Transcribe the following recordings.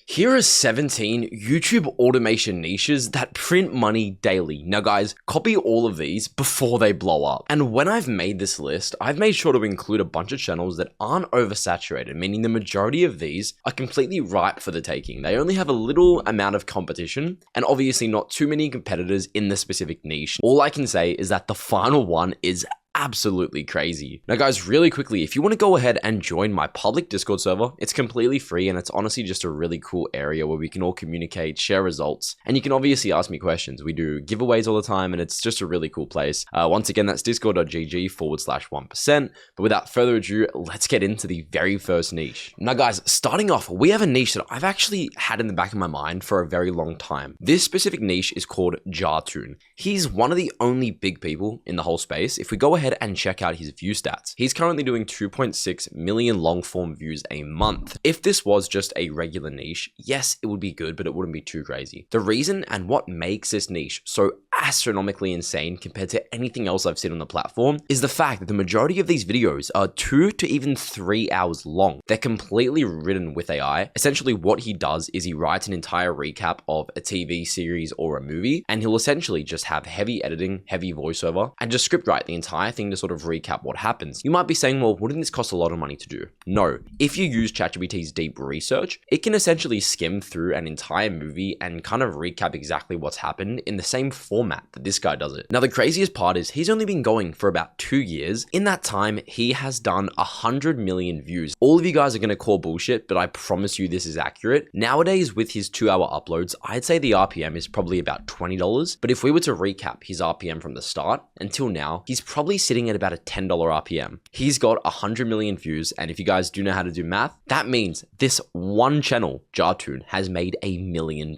Here are 17 YouTube automation niches that print money daily. Now guys, copy all of these before they blow up. And when I've made this list, I've made sure to include a bunch of channels that aren't oversaturated, meaning the majority of these are completely ripe for the taking. They only have a little amount of competition and obviously not too many competitors in the specific niche. All I can say is that the final one is absolutely crazy. Now guys, really quickly, if you want to go ahead and join my public Discord server, it's completely free and it's honestly just a really cool area where we can all communicate, share results, and you can obviously ask me questions. We do giveaways all the time and it's just a really cool place. Once again, that's discord.gg/1%. But without further ado, let's get into the very first niche. Now guys, starting off, we have a niche that I've actually had in the back of my mind for a very long time. This specific niche is called Jartoon. He's one of the only big people in the whole space. If we go ahead and check out his view stats, he's currently doing 2.6 million long form views a month. If this was just a regular niche, yes, it would be good, but it wouldn't be too crazy. The reason and what makes this niche so astronomically insane compared to anything else I've seen on the platform is the fact that the majority of these videos are 2 to even 3 hours long. They're completely written with AI. Essentially what he does is he writes an entire recap of a TV series or a movie, and he'll essentially just have heavy editing, heavy voiceover, and just script write the entire thing to sort of recap what happens. You might be saying, well, wouldn't this cost a lot of money to do? No. If you use ChatGPT's deep research, it can essentially skim through an entire movie and kind of recap exactly what's happened in the same format that this guy does it. Now, the craziest part is he's only been going for about 2 years. In that time, he has done 100 million views. All of you guys are going to call bullshit, but I promise you this is accurate. Nowadays, with his 2-hour uploads, I'd say the RPM is probably about $20. But if we were to recap his RPM from the start until now, he's probably sitting at about a $10 RPM. He's got 100 million views, and if you guys do know how to do math, that means this one channel, Jartoon, has made $1 million.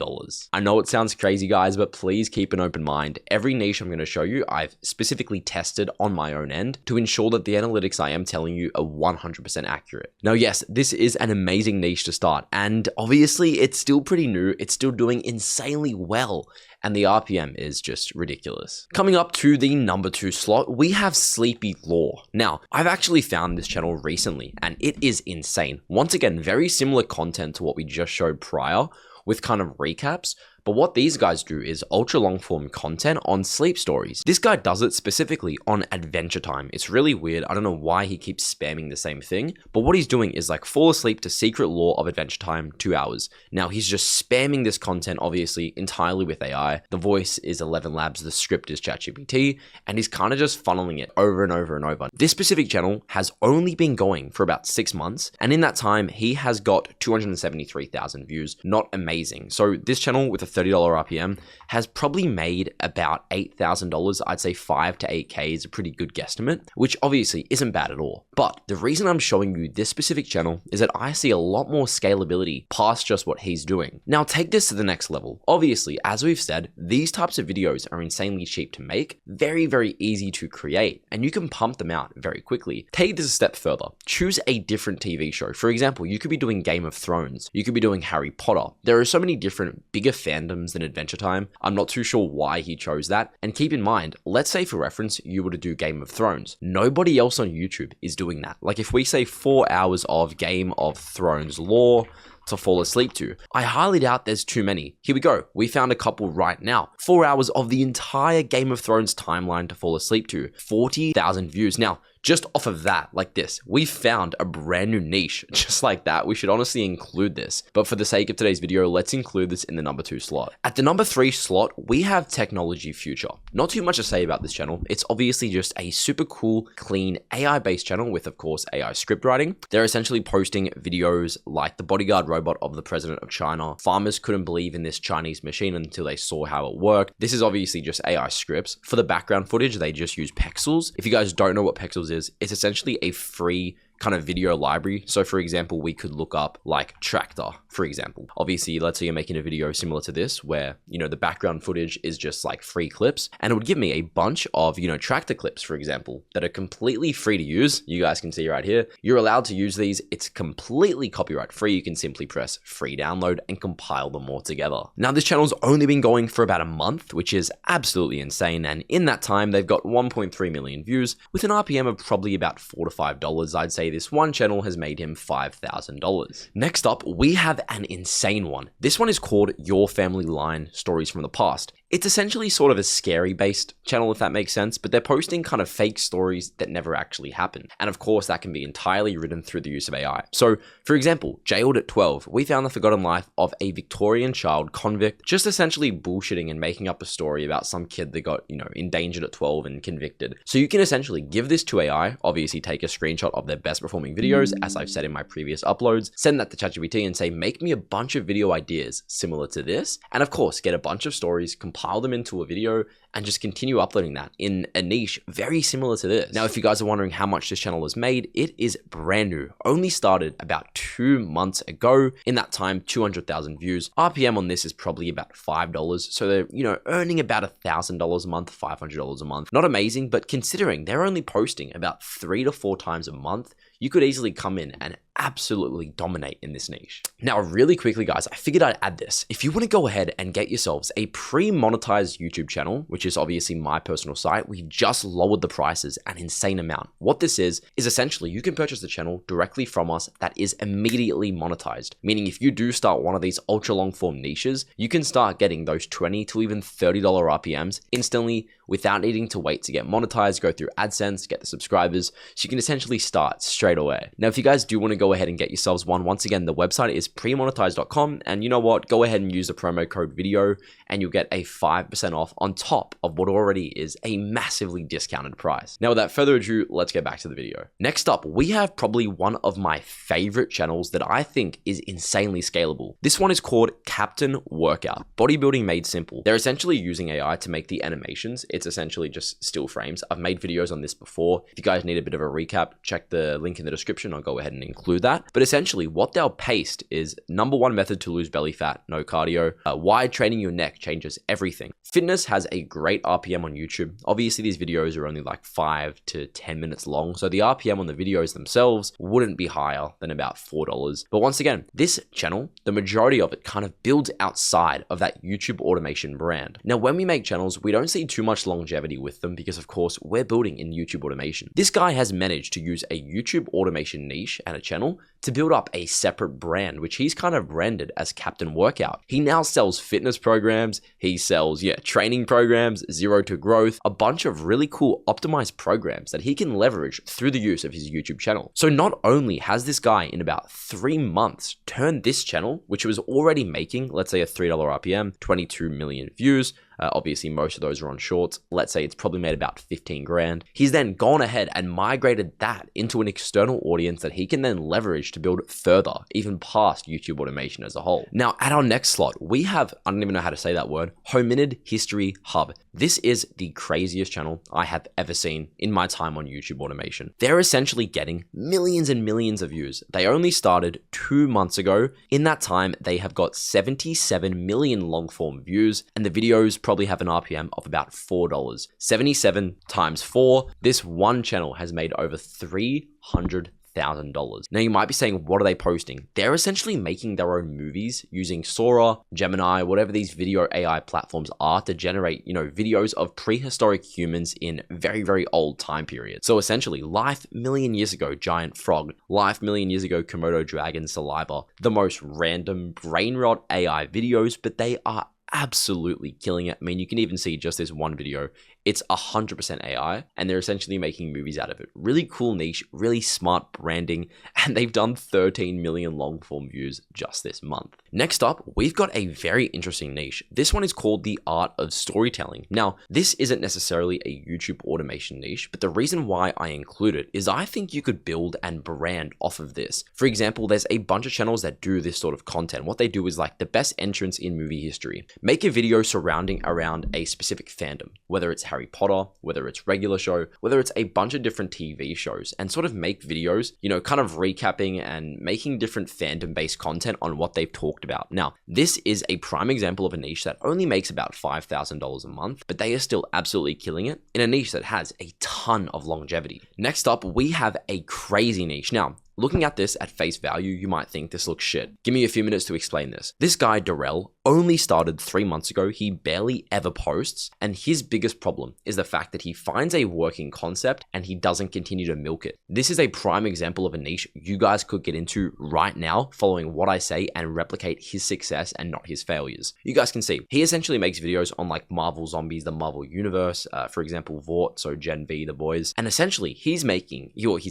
I know it sounds crazy, guys, but please keep an open mind. Every niche I'm going to show you, I've specifically tested on my own end to ensure that the analytics I am telling you are 100% accurate. Now, yes, this is an amazing niche to start, and obviously it's still pretty new. It's still doing insanely well, and the RPM is just ridiculous. Coming up to the number 2 slot, we have Sleepy Law. Now, I've actually found this channel recently, and it is insane. Once again, very similar content to what we just showed prior, with kind of recaps. But what these guys do is ultra long form content on sleep stories. This guy does it specifically on Adventure Time. It's really weird. I don't know why he keeps spamming the same thing, but what he's doing is like fall asleep to Secret Law of Adventure Time, 2 hours. Now he's just spamming this content, obviously entirely with AI. The voice is 11 Labs, the script is ChatGPT, and he's kind of just funneling it over and over and over. This specific channel has only been going for about 6 months, and in that time, he has got 273,000 views. Not amazing. So this channel with a $30 RPM has probably made about $8,000. I'd say 5 to 8K is a pretty good guesstimate, which obviously isn't bad at all. But the reason I'm showing you this specific channel is that I see a lot more scalability past just what he's doing. Now take this to the next level. Obviously, as we've said, these types of videos are insanely cheap to make, very, very easy to create, and you can pump them out very quickly. Take this a step further. Choose a different TV show. For example, you could be doing Game of Thrones. You could be doing Harry Potter. There are so many different bigger fandoms than Adventure Time. I'm not too sure why he chose that. And keep in mind, let's say for reference, you were to do Game of Thrones. Nobody else on YouTube is doing that. Like if we say 4 hours of Game of Thrones lore to fall asleep to, I highly doubt there's too many. Here we go. We found a couple right now. 4 hours of the entire Game of Thrones timeline to fall asleep to. 40,000 views. Now, just off of that, like this, we found a brand new niche just like that. We should honestly include this, but for the sake of today's video, let's include this in the number 2 slot. At the number 3 slot, we have Technology Future. Not too much to say about this channel. It's obviously just a super cool, clean, AI-based channel with, of course, AI script writing. They're essentially posting videos like the bodyguard robot of the president of China. Farmers couldn't believe in this Chinese machine until they saw how it worked. This is obviously just AI scripts. For the background footage, they just use Pexels. If you guys don't know what Pexels is, it's essentially a free kind of video library. So for example, we could look up like tractor, for example. Obviously, let's say you're making a video similar to this where, you know, the background footage is just like free clips, and it would give me a bunch of, you know, tractor clips, for example, that are completely free to use. You guys can see right here. You're allowed to use these. It's completely copyright free. You can simply press free download and compile them all together. Now, this channel's only been going for about a month, which is absolutely insane. And in that time, they've got 1.3 million views with an RPM of probably about $4 to $5. I'd say aka this one channel has made him $5,000. Next up, we have an insane one. This one is called Your Family Line Stories from the Past. It's essentially sort of a scary based channel, if that makes sense, but they're posting kind of fake stories that never actually happened. And of course, that can be entirely written through the use of AI. So, for example, Jailed at 12, we found the forgotten life of a Victorian child convict, just essentially bullshitting and making up a story about some kid that got, endangered at 12 and convicted. So you can essentially give this to AI, obviously take a screenshot of their best performing videos, as I've said in my previous uploads, send that to ChatGPT and say, make me a bunch of video ideas similar to this, and of course, get a bunch of stories, compile them into a video, and just continue uploading that in a niche very similar to this. Now, if you guys are wondering how much this channel has made, it is brand new. Only started about 2 months ago. In that time, 200,000 views. RPM on this is probably about $5. So they're, earning about $1,000 a month, $500 a month. Not amazing, but considering they're only posting about 3 to 4 times a month, you could easily come in and absolutely dominate in this niche. Now, really quickly, guys, I figured I'd add this. If you want to go ahead and get yourselves a pre-monetized YouTube channel, which is obviously my personal site, we've just lowered the prices an insane amount. What this is essentially you can purchase the channel directly from us that is immediately monetized. Meaning if you do start one of these ultra long form niches, you can start getting those $20 to even $30 RPMs instantly without needing to wait to get monetized, go through AdSense, get the subscribers. So you can essentially start straight away. Now, if you guys do want to go ahead and get yourselves one, once again, the website is premonetize.com. And you know what? Go ahead and use the promo code video and you'll get a 5% off on top of what already is a massively discounted price. Now, without further ado, let's get back to the video. Next up, we have probably one of my favorite channels that I think is insanely scalable. This one is called Captain Workout, Bodybuilding Made Simple. They're essentially using AI to make the animations. It's essentially just still frames. I've made videos on this before. If you guys need a bit of a recap, check the link in the description. I'll go ahead and include that. But essentially what they'll paste is #1 method to lose belly fat, no cardio. Why training your neck changes everything. Fitness has a great RPM on YouTube. Obviously these videos are only like 5 to 10 minutes long. So the RPM on the videos themselves wouldn't be higher than about $4. But once again, this channel, the majority of it kind of builds outside of that YouTube automation brand. Now, when we make channels, we don't see too much longevity with them because of course we're building in YouTube automation. This guy has managed to use a YouTube automation niche and a channel to build up a separate brand, which he's kind of branded as Captain Workout. He now sells fitness programs, he sells, training programs, Zero to Growth, a bunch of really cool optimized programs that he can leverage through the use of his YouTube channel. So not only has this guy in about 3 months turned this channel, which was already making, let's say a $3 RPM, 22 million views, obviously most of those are on shorts. Let's say it's probably made about 15 grand. He's then gone ahead and migrated that into an external audience that he can then leverage to build further, even past YouTube automation as a whole. Now, at our next slot, we have, I don't even know how to say that word, Hominid History Hub. This is the craziest channel I have ever seen in my time on YouTube automation. They're essentially getting millions and millions of views. They only started 2 months ago. In that time, they have got 77 million long form views, and the videos probably have an RPM of about $4. 77 times 4. This one channel has made over $300,000. Now you might be saying, what are they posting? They're essentially making their own movies using Sora, Gemini, whatever these video AI platforms are to generate, videos of prehistoric humans in very, very old time periods. So essentially, life million years ago, giant frog, life million years ago, Komodo dragon saliva, the most random brain rot AI videos, but they are absolutely killing it. I mean, you can even see just this one video, it's 100% AI, and they're essentially making movies out of it. Really cool niche, really smart branding, and they've done 13 million long form views just this month. Next up, we've got a very interesting niche. This one is called the art of storytelling. Now, this isn't necessarily a YouTube automation niche, but the reason why I include it is I think you could build and brand off of this. For example, there's a bunch of channels that do this sort of content. What they do is like the best entrance in movie history. Make a video surrounding around a specific fandom, whether it's Harry Potter, whether it's regular show, whether it's a bunch of different TV shows, and sort of make videos, kind of recapping and making different fandom-based content on what they've talked about. Now, this is a prime example of a niche that only makes about $5,000 a month, but they are still absolutely killing it in a niche that has a ton of longevity. Next up, we have a crazy niche. Now, looking at this at face value, you might think this looks shit. Give me a few minutes to explain this. This guy, Darrell, only started 3 months ago. He barely ever posts, and his biggest problem is the fact that he finds a working concept and he doesn't continue to milk it. This is a prime example of a niche you guys could get into right now, following what I say and replicate his success and not his failures. You guys can see he essentially makes videos on like Marvel Zombies, the Marvel Universe, for example, Vought, so Gen V, the boys, and essentially he's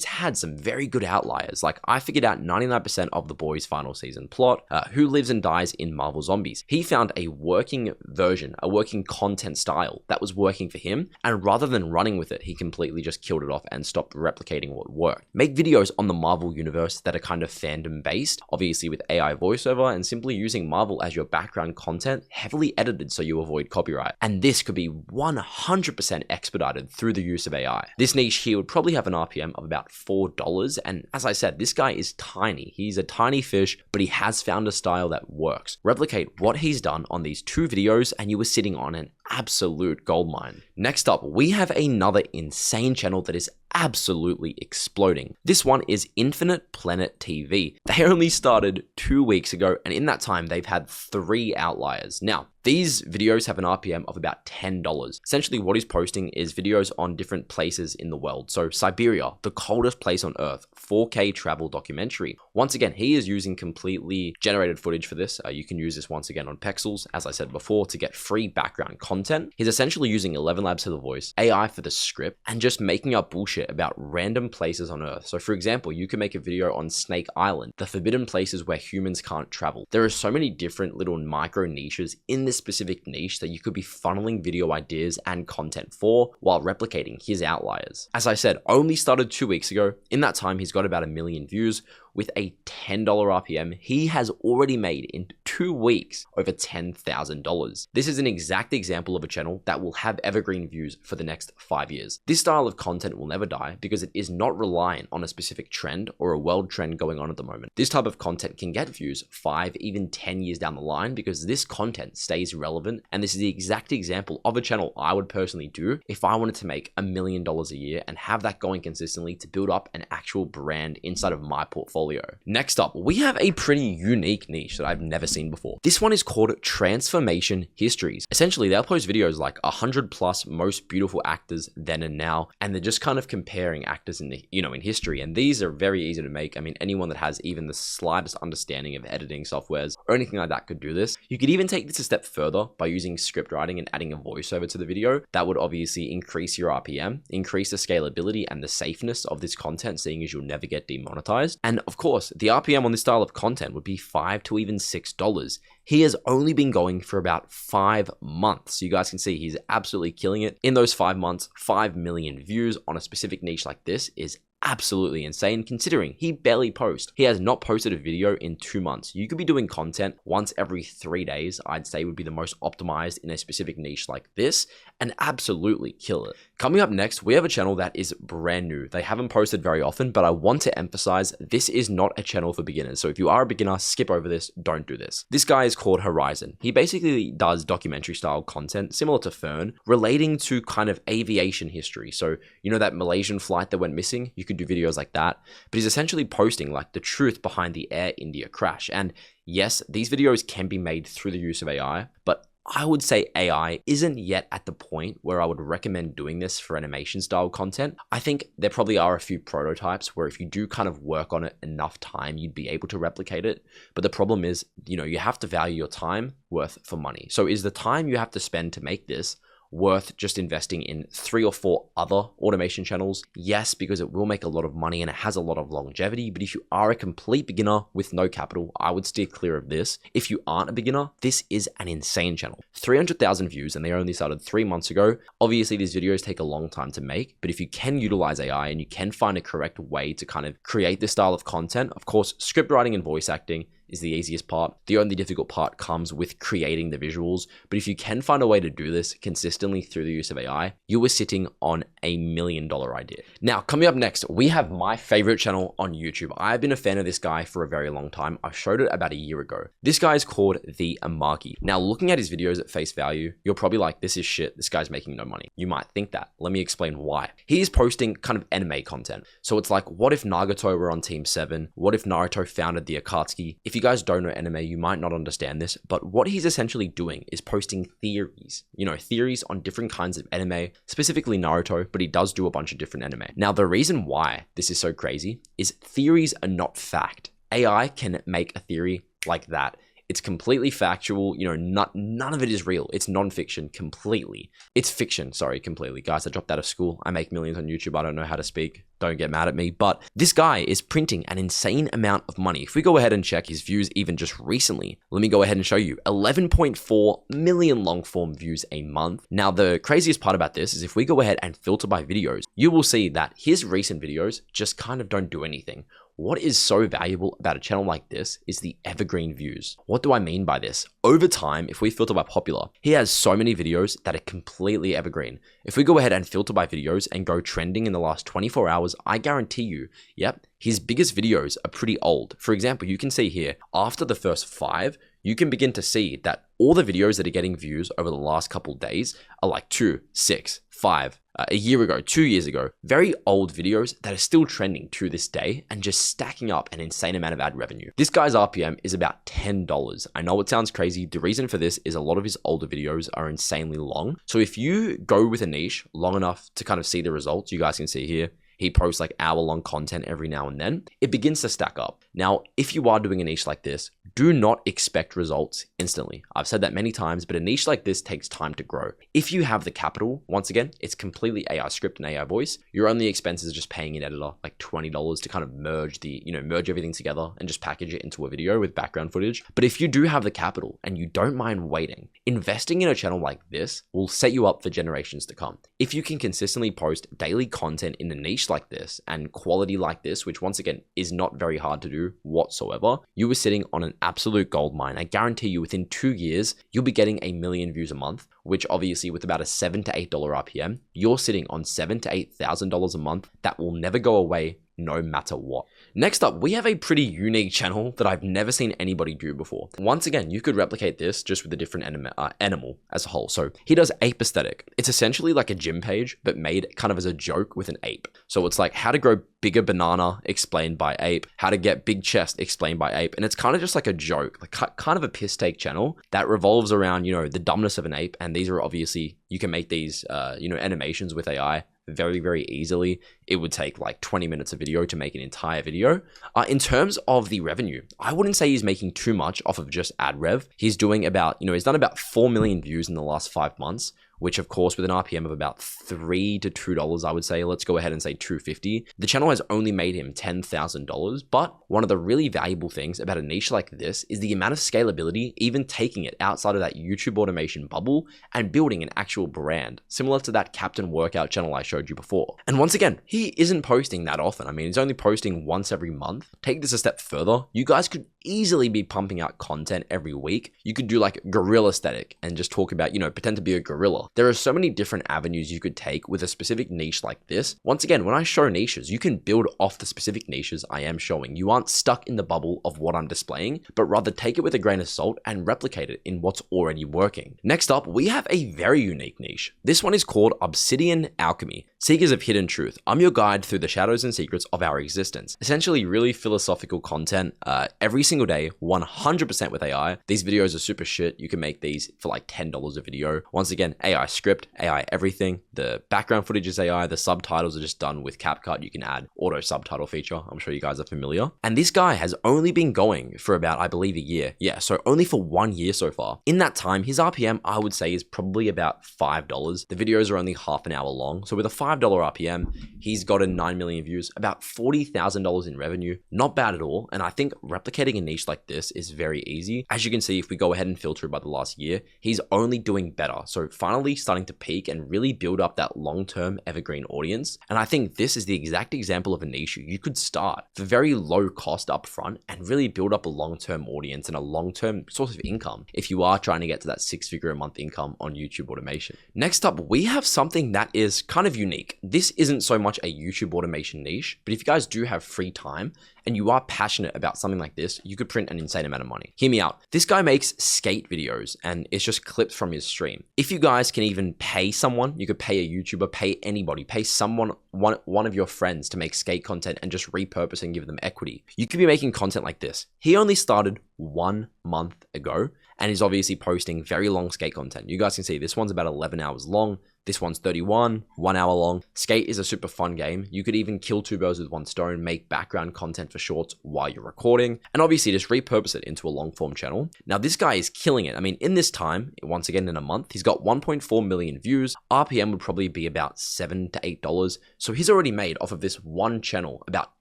had some very good outliers. Like, I figured out 99% of the boys' final season plot, who lives and dies in Marvel Zombies. He found a working version, a working content style that was working for him, and rather than running with it, he completely just killed it off and stopped replicating what worked. Make videos on the Marvel universe that are kind of fandom-based, obviously with AI voiceover, and simply using Marvel as your background content, heavily edited so you avoid copyright. And this could be 100% expedited through the use of AI. This niche here would probably have an RPM of about $4, and as I said, this guy is tiny. He's a tiny fish, but he has found a style that works. Replicate what he's done on these 2 videos and you were sitting on an absolute goldmine. Next up, we have another insane channel that is absolutely exploding. This one is Infinite Planet TV. They only started 2 weeks ago, and in that time they've had 3 outliers. Now, these videos have an RPM of about $10. Essentially what he's posting is videos on different places in the world. So Siberia, the coldest place on earth, 4K travel documentary. Once again, he is using completely generated footage for this. You can use this once again on Pexels, as I said before, to get free background content. He's essentially using 11 Labs for the voice, AI for the script, and just making up bullshit about random places on earth. So for example, you can make a video on Snake Island, the forbidden places where humans can't travel. There are so many different little micro niches in this specific niche that you could be funneling video ideas and content for while replicating his outliers. As I said, only started 2 weeks ago. In that time, he's got about 1 million views. With a $10 RPM, he has already made in 2 weeks over $10,000. This is an exact example of a channel that will have evergreen views for the next 5 years. This style of content will never die because it is not reliant on a specific trend or a world trend going on at the moment. This type of content can get views 5, even 10 years down the line because this content stays relevant, and this is the exact example of a channel I would personally do if I wanted to make $1 million a year and have that going consistently to build up an actual brand inside of my portfolio. Next up, we have a pretty unique niche that I've never seen before. This one is called Transformation Histories. Essentially, they'll post videos like 100+ most beautiful actors then and now, and they're just kind of comparing actors in in history. And these are very easy to make. I mean, anyone that has even the slightest understanding of editing softwares or anything like that could do this. You could even take this a step further by using script writing and adding a voiceover to the video. That would obviously increase your RPM, increase the scalability and the safeness of this content, seeing as you'll never get demonetized. And of course, the RPM on this style of content would be $5 to even $6. He has only been going for about 5 months. So you guys can see he's absolutely killing it. In those 5 months, 5 million views on a specific niche like this is absolutely insane considering he barely posts. He has not posted a video in 2 months. You could be doing content once every 3 days, I'd say would be the most optimized in a specific niche like this, and absolutely kill it. Coming up next, we have a channel that is brand new. They haven't posted very often, but I want to emphasize this is not a channel for beginners. So if you are a beginner, skip over this, don't do this. This guy is called Horizon. He basically does documentary style content similar to Fern, relating to kind of aviation history. So you know that Malaysian flight that went missing? You could do videos like that, but he's essentially posting like the truth behind the Air India crash. And yes, these videos can be made through the use of AI, but I would say AI isn't yet at the point where I would recommend doing this for animation style content. I think there probably are a few prototypes where if you do kind of work on it enough time, you'd be able to replicate it. But the problem is, you have to value your time worth for money. So is the time you have to spend to make this worth just investing in 3 or 4 other automation channels? Yes, because it will make a lot of money and it has a lot of longevity. But if you are a complete beginner with no capital, I would steer clear of this. If you aren't a beginner, this is an insane channel. 300,000 views, and they only started 3 months ago. Obviously, these videos take a long time to make, but if you can utilize AI and you can find a correct way to kind of create this style of content, of course, script writing and voice acting is the easiest part. The only difficult part comes with creating the visuals. But if you can find a way to do this consistently through the use of AI, you are sitting on $1 million idea. Now, coming up next, we have my favorite channel on YouTube. I've been a fan of this guy for a very long time. I showed it about a year ago. This guy is called The Amagi. Now, looking at his videos at face value, you're probably like, this is shit. This guy's making no money. You might think that. Let me explain why. He is posting kind of anime content. So it's like, what if Nagato were on Team 7? What if Naruto founded the Akatsuki? If you guys don't know anime, you might not understand this, but what he's essentially doing is posting theories, theories on different kinds of anime, specifically Naruto, but he does do a bunch of different anime. Now, the reason why this is so crazy is theories are not fact. AI can make a theory like that. It's completely factual, none of it is real. It's non-fiction completely. It's fiction, sorry, completely. Guys, I dropped out of school. I make millions on YouTube. I don't know how to speak. Don't get mad at me. But this guy is printing an insane amount of money. If we go ahead and check his views even just recently, let me go ahead and show you 11.4 million long form views a month. Now, the craziest part about this is if we go ahead and filter by videos, you will see that his recent videos just kind of don't do anything. What is so valuable about a channel like this is the evergreen views. What do I mean by this? Over time, if we filter by popular, he has so many videos that are completely evergreen. If we go ahead and filter by videos and go trending in the last 24 hours, I guarantee you, yep, his biggest videos are pretty old. For example, you can see here, after the first 5, you can begin to see that all the videos that are getting views over the last couple of days are like 2, 6, 5, a year ago, 2 years ago, very old videos that are still trending to this day and just stacking up an insane amount of ad revenue. This guy's RPM is about $10. I know it sounds crazy. The reason for this is a lot of his older videos are insanely long. So if you go with a niche long enough to kind of see the results, you guys can see here, he posts like hour-long content every now and then, it begins to stack up. Now, if you are doing a niche like this, do not expect results instantly. I've said that many times, but a niche like this takes time to grow. If you have the capital, once again, it's completely AI script and AI voice. Your only expenses are just paying an editor like $20 to kind of merge merge everything together and just package it into a video with background footage. But if you do have the capital and you don't mind waiting, investing in a channel like this will set you up for generations to come. If you can consistently post daily content in a niche like this and quality like this, which once again is not very hard to do whatsoever, you are sitting on an absolute gold mine. I guarantee you within 2 years, you'll be getting 1 million views a month, which obviously with about a $7 to $8 RPM, you're sitting on $7,000 to $8,000 a month that will never go away no matter what. Next up, we have a pretty unique channel that I've never seen anybody do before. Once again, you could replicate this just with a different animal as a whole. So he does ape aesthetic. It's essentially like a gym page, but made kind of as a joke with an ape. So it's like how to grow bigger banana explained by ape, how to get big chest explained by ape. And it's kind of just like a joke, like kind of a piss take channel that revolves around, the dumbness of an ape. And these are obviously, you can make these, animations with AI very, very easily. It would take like 20 minutes of video to make an entire video. In terms of the revenue, I wouldn't say he's making too much off of just ad rev. He's doing about, he's done about 4 million views in the last 5 months, which of course with an RPM of about $3 to $2, I would say, let's go ahead and say $2.50. The channel has only made him $10,000, but one of the really valuable things about a niche like this is the amount of scalability, even taking it outside of that YouTube automation bubble and building an actual brand, similar to that Captain Workout channel I showed you before. And once again, he isn't posting that often. I mean, he's only posting once every month. Take this a step further, you guys could easily be pumping out content every week. You could do like gorilla aesthetic and just talk about, pretend to be a gorilla. There are so many different avenues you could take with a specific niche like this. Once again, when I show niches, you can build off the specific niches I am showing. You aren't stuck in the bubble of what I'm displaying, but rather take it with a grain of salt and replicate it in what's already working. Next up, we have a very unique niche. This one is called Obsidian Alchemy. Seekers of hidden truth. I'm your guide through the shadows and secrets of our existence. Essentially really philosophical content every single day, 100% with AI. These videos are super shit. You can make these for like $10 a video. Once again, AI script, AI everything. The background footage is AI. The subtitles are just done with CapCut. You can add auto subtitle feature. I'm sure you guys are familiar. And this guy has only been going for about, I believe, a year. Yeah, so only for 1 year so far. In that time, his RPM, I would say, is probably about $5. The videos are only half an hour long. So with a $5 RPM, he's gotten 9 million views, about $40,000 in revenue. Not bad at all. And I think replicating a niche like this is very easy. As you can see, if we go ahead and filter it by the last year, he's only doing better. So finally starting to peak and really build up that long-term evergreen audience. And I think this is the exact example of a niche you could start for very low cost upfront and really build up a long-term audience and a long-term source of income if you are trying to get to that 6-figure a month income on YouTube automation. Next up, we have something that is kind of unique unique. This isn't so much a YouTube automation niche, but if you guys do have free time and you are passionate about something like this, you could print an insane amount of money. Hear me out. This guy makes skate videos and it's just clips from his stream. If you guys can even pay someone, you could pay a YouTuber, pay anybody, pay someone, one of your friends to make skate content and just repurpose and give them equity. You could be making content like this. He only started 1 month ago and is obviously posting very long skate content. You guys can see this one's about 11 hours long. This one's 31, 1 hour long. Skate is a super fun game. You could even kill two birds with one stone, make background content for shorts while you're recording, and obviously just repurpose it into a long form channel. Now this guy is killing it. I mean, in this time, once again in a month, he's got 1.4 million views. RPM would probably be about $7 to $8. So he's already made off of this one channel about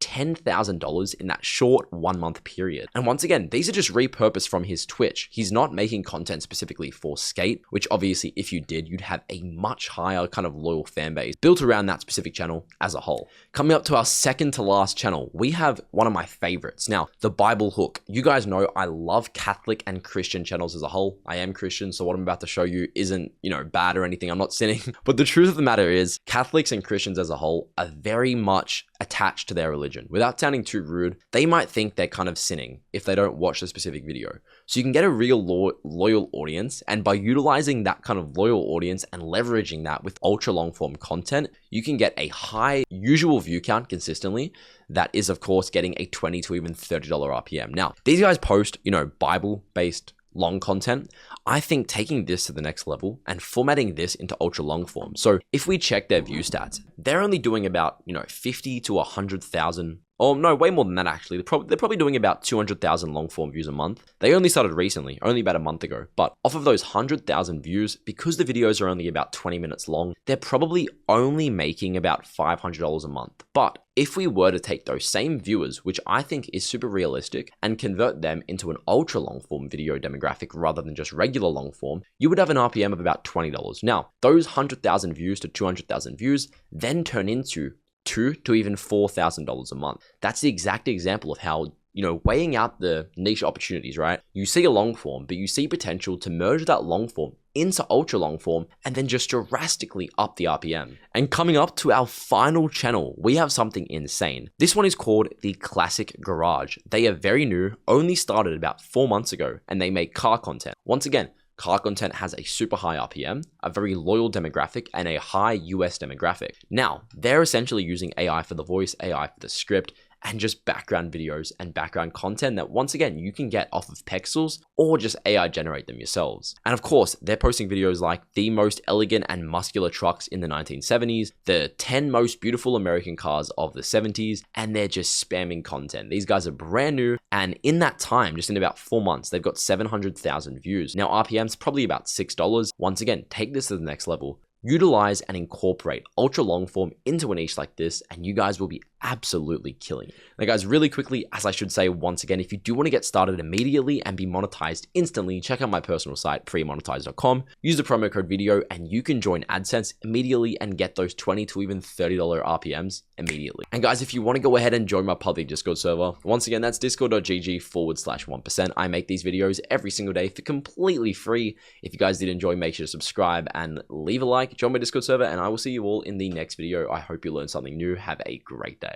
$10,000 in that short 1 month period. And once again, these are just repurposed from his Twitch. He's not making content specifically for skate, which obviously if you did, you'd have a much higher kind of loyal fan base built around that specific channel as a whole. Coming up to our second to last channel, we have one of my favorites. Now, the Bible Hook. You guys know I love Catholic and Christian channels as a whole. I am Christian, so what I'm about to show you isn't, bad or anything. I'm not sinning. But the truth of the matter is, Catholics and Christians as a whole are very much attached to their religion. Without sounding too rude, they might think they're kind of sinning if they don't watch the specific video. So you can get a real loyal audience, and by utilizing that kind of loyal audience and leveraging that with ultra long form content, you can get a high usual view count consistently. That is, of course, getting a $20 to even $30 RPM. Now, these guys post, Bible-based long content. I think taking this to the next level and formatting this into ultra long form. So if we check their view stats, they're only doing about, 50 to 100,000. Oh no, way more than that actually. They're probably doing about 200,000 long form views a month. They only started recently, only about a month ago. But off of those 100,000 views, because the videos are only about 20 minutes long, they're probably only making about $500 a month. But if we were to take those same viewers, which I think is super realistic, and convert them into an ultra long form video demographic rather than just regular long form, you would have an RPM of about $20. Now, those 100,000 views to 200,000 views then turn into $2,000 to even $4,000 a month. That's the exact example of how, weighing out the niche opportunities, right? You see a long form, but you see potential to merge that long form into ultra long form and then just drastically up the RPM. And coming up to our final channel, we have something insane. This one is called the Classic Garage. They are very new, only started about 4 months ago, and they make car content. Once again, car content has a super high RPM, a very loyal demographic, and a high US demographic. Now, they're essentially using AI for the voice, AI for the script, and just background videos and background content that, once again, you can get off of Pexels or just AI generate them yourselves. And of course, they're posting videos like the most elegant and muscular trucks in the 1970s, the 10 most beautiful American cars of the 70s, and they're just spamming content. These guys are brand new, and in that time, just in about 4 months, they've got 700,000 views. Now, RPM's probably about $6. Once again, take this to the next level. Utilize and incorporate ultra long form into a niche like this, and you guys will be absolutely killing it. Now guys, really quickly, as I should say once again, if you do want to get started immediately and be monetized instantly, check out my personal site, premonetize.com. Use the promo code video and you can join AdSense immediately and get those $20 to even $30 RPMs immediately. And guys, if you want to go ahead and join my public Discord server, once again, that's discord.gg/1%. I make these videos every single day for completely free. If you guys did enjoy, make sure to subscribe and leave a like, join my Discord server, and I will see you all in the next video. I hope you learned something new. Have a great day.